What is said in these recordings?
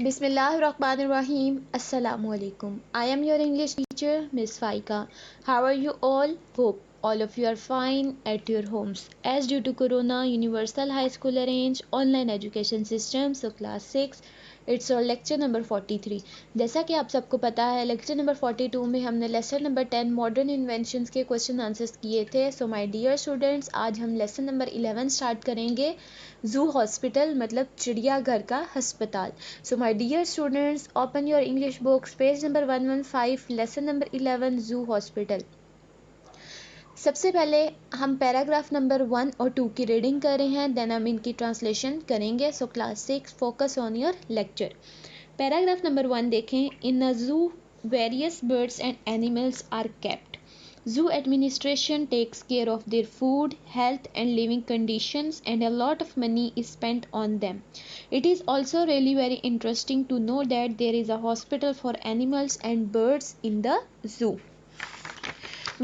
Bismillahirrahmanirrahim. Assalamu alaikum. I am your English teacher, Miss Faika. How are you all? Hope all of you are fine at your homes. As due to Corona, Universal High School arrange online education system. So class 6, it's our lecture number 43. जैसा कि आप सबको पता है, lecture number 42 में हमने lesson number 10 modern inventions के question answers किए थे. सो माय डियर स्टूडेंट्स, आज हम लेसन नंबर 11 स्टार्ट करेंगे. जू हॉस्पिटल मतलब चिड़ियाघर का अस्पताल. So my dear students, open your English books, page number 115, lesson number 11, Zoo Hospital. सबसे पहले हम पैराग्राफ नंबर 1 और 2 की रीडिंग कर रहे हैं, देन हम इनकी ट्रांसलेशन करेंगे. So class 6, focus on your lecture. Paragraph number 1 देखें. In a zoo various birds and animals are kept. Zoo administration takes care of their food, health and living conditions, and a lot of money is spent on them. It is also really very interesting to know that there is a hospital for animals and birds in the zoo,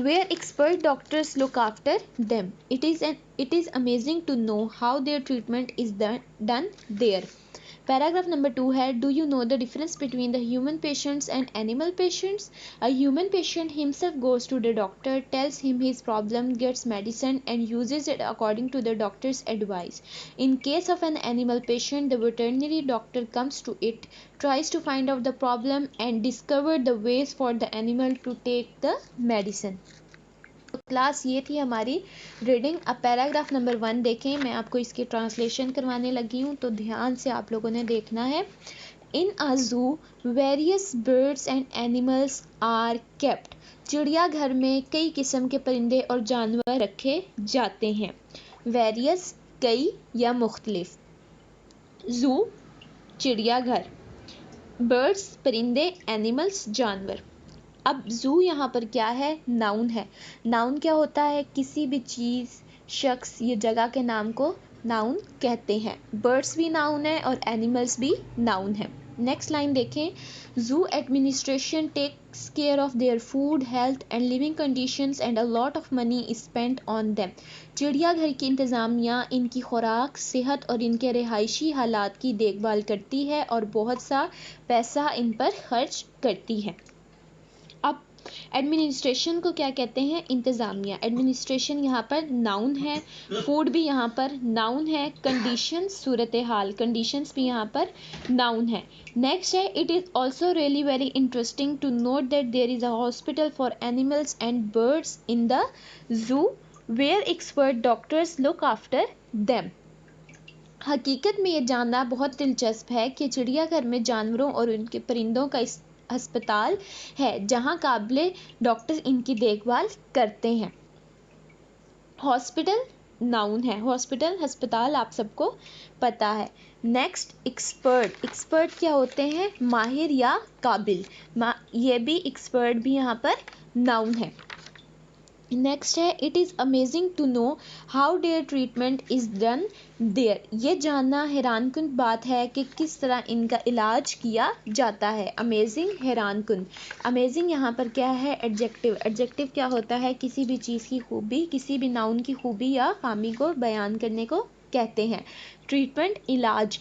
where expert doctors look after them. It is amazing to know how their treatment is done there. Paragraph number 2 है. Do you know the difference between the human patients and animal patients? A human patient himself goes to the doctor, tells him his problem, gets medicine and uses it according to the doctor's advice. In case of an animal patient, the veterinary doctor comes to it, tries to find out the problem and discover the ways for the animal to take the medicine. Class ये थी हमारी reading. अब paragraph number 1 देखें. मैं आपको इसकी translation करवाने लगी हूँ, तो ध्यान से आप लोगों ने देखना है. In a zoo various birds and animals are kept. चिड़ियाघर में कई किस्म के परिंदे और जानवर रखे जाते हैं. वेरियस कई या मुख्तलिफ. जू चिड़ियाघर. बर्ड्स परिंदे, एनिमल्स जानवर. अब जू यहाँ पर क्या है? नाउन है. नाउन क्या होता है? किसी भी चीज़, शख्स या जगह के नाम को नाउन कहते हैं. बर्ड्स भी नाउन है और एनिमल्स भी नाउन है. नेक्स्ट लाइन देखें. Zoo administration takes care of their food, health and living conditions and a lot of money is spent on them. चिड़ियाघर की इंतज़ामिया इनकी खुराक, सेहत और इनके रिहायशी हालात की देखभाल करती है और बहुत सा पैसा इन पर खर्च करती है. अब एडमिनिस्ट्रेशन को क्या कहते हैं? इंतज़ामिया. एडमिनिस्ट्रेशन यहाँ पर नाउन है. फूड भी यहाँ पर नाउन है. कंडीशंस सूरत हाल, कंडीशंस भी यहाँ पर नाउन है. नेक्स्ट है. It is also really very interesting to note that there is a hospital for animals and birds in the zoo where expert doctors look after them. हकीकत में ये जानना बहुत दिलचस्प है कि चिड़ियाघर में जानवरों और उनके परिंदों का अस्पताल है जहां काबिले डॉक्टर इनकी देखभाल करते हैं. हॉस्पिटल नाउन है. हॉस्पिटल अस्पताल आप सबको पता है. Next expert. एक्सपर्ट क्या होते हैं? माहिर या काबिल. ये भी एक्सपर्ट भी यहाँ पर नाउन है. नेक्स्ट है. It is amazing to know how their treatment is done there. ये जानना हैरानकुन बात है कि किस तरह इनका इलाज किया जाता है. अमेजिंग, हैरानकुन. अमेजिंग यहाँ पर क्या है? एडजेक्टिव. एडजेक्टिव क्या होता है? किसी भी चीज़ की खूबी, किसी भी नाउन की खूबी या खामी को बयान करने को कहते हैं. ट्रीटमेंट, इलाज.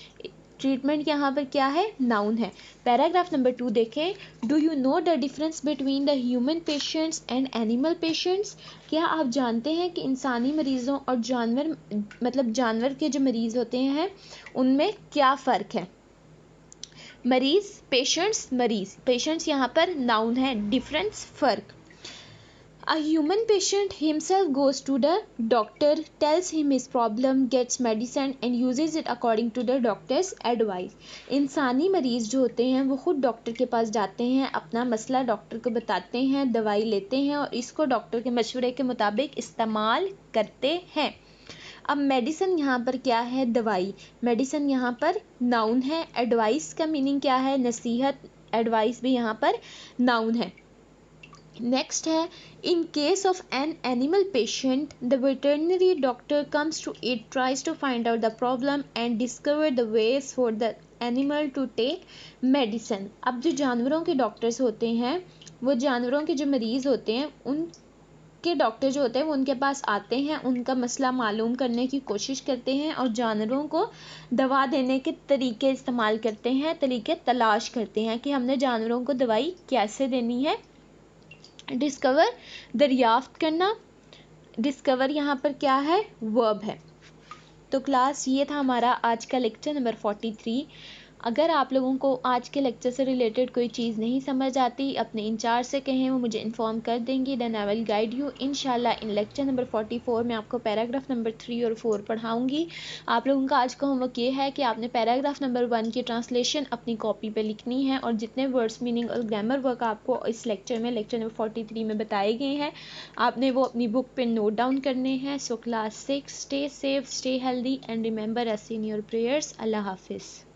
ट्रीटमेंट यहाँ पर क्या है? नाउन है. पैराग्राफ नंबर 2 देखें. Do you know the difference between the human patients and animal patients. क्या आप जानते हैं कि इंसानी मरीज़ों और जानवर मतलब जानवर के जो मरीज़ होते हैं उनमें क्या फ़र्क है? मरीज़, पेशेंट्स, मरीज़. पेशेंट्स यहाँ पर नाउन है. डिफरेंस, फ़र्क. A human patient himself goes to the doctor, tells him his problem, gets medicine and uses it according to the doctor's advice. इंसानी मरीज़ जो होते हैं वो खुद डॉक्टर के पास जाते हैं, अपना मसला डॉक्टर को बताते हैं, दवाई लेते हैं और इसको डॉक्टर के मशवरे के मुताबिक इस्तेमाल करते हैं. अब मेडिसिन यहाँ पर क्या है? दवाई. मेडिसिन यहाँ पर नाउन है. एडवाइस का मीनिंग क्या है? नसीहत. एडवाइस भी यहाँ पर नाउन है. नेक्स्ट है. In case of an animal patient the veterinary doctor comes to it, tries to find out the problem and discover the ways for the animal to take medicine. अब जो जानवरों के doctors होते हैं वो जानवरों के जो मरीज़ होते हैं के डॉक्टर जो होते हैं वो उनके पास आते हैं, उनका मसला मालूम करने की कोशिश करते हैं और जानवरों को दवा देने के तरीके इस्तेमाल करते हैं, तरीके तलाश करते हैं कि हमने जानवरों को दवाई कैसे देनी है। डिस्कवर, दरियाफ्त करना। डिस्कवर यहाँ पर क्या है, वर्ब है। तो क्लास ये था हमारा आज का लेक्चर नंबर 43। अगर आप लोगों को आज के लेक्चर से रिलेटेड कोई चीज़ नहीं समझ आती, अपने इंचार्ज से कहें, वो मुझे इन्फॉर्म कर देंगी, then I will guide you इंशाल्लाह। इन लेक्चर नंबर 44 में आपको पैराग्राफ नंबर 3 और 4 पढ़ाऊँगी। आप लोगों का आज का होमवर्क ये है कि आपने पैराग्राफ नंबर 1 की ट्रांसलेशन अपनी कॉपी पर लिखनी है और जितने वर्ड्स, मीनिंग और ग्रामर वर्क आपको इस लेक्चर में, लेक्चर नंबर 43 में बताए गए हैं, आपने वो अपनी बुक पे नोट डाउन करने हैं। So class 6, stay safe, stay healthy and remember us in your prayers. अल्लाह हाफिज़।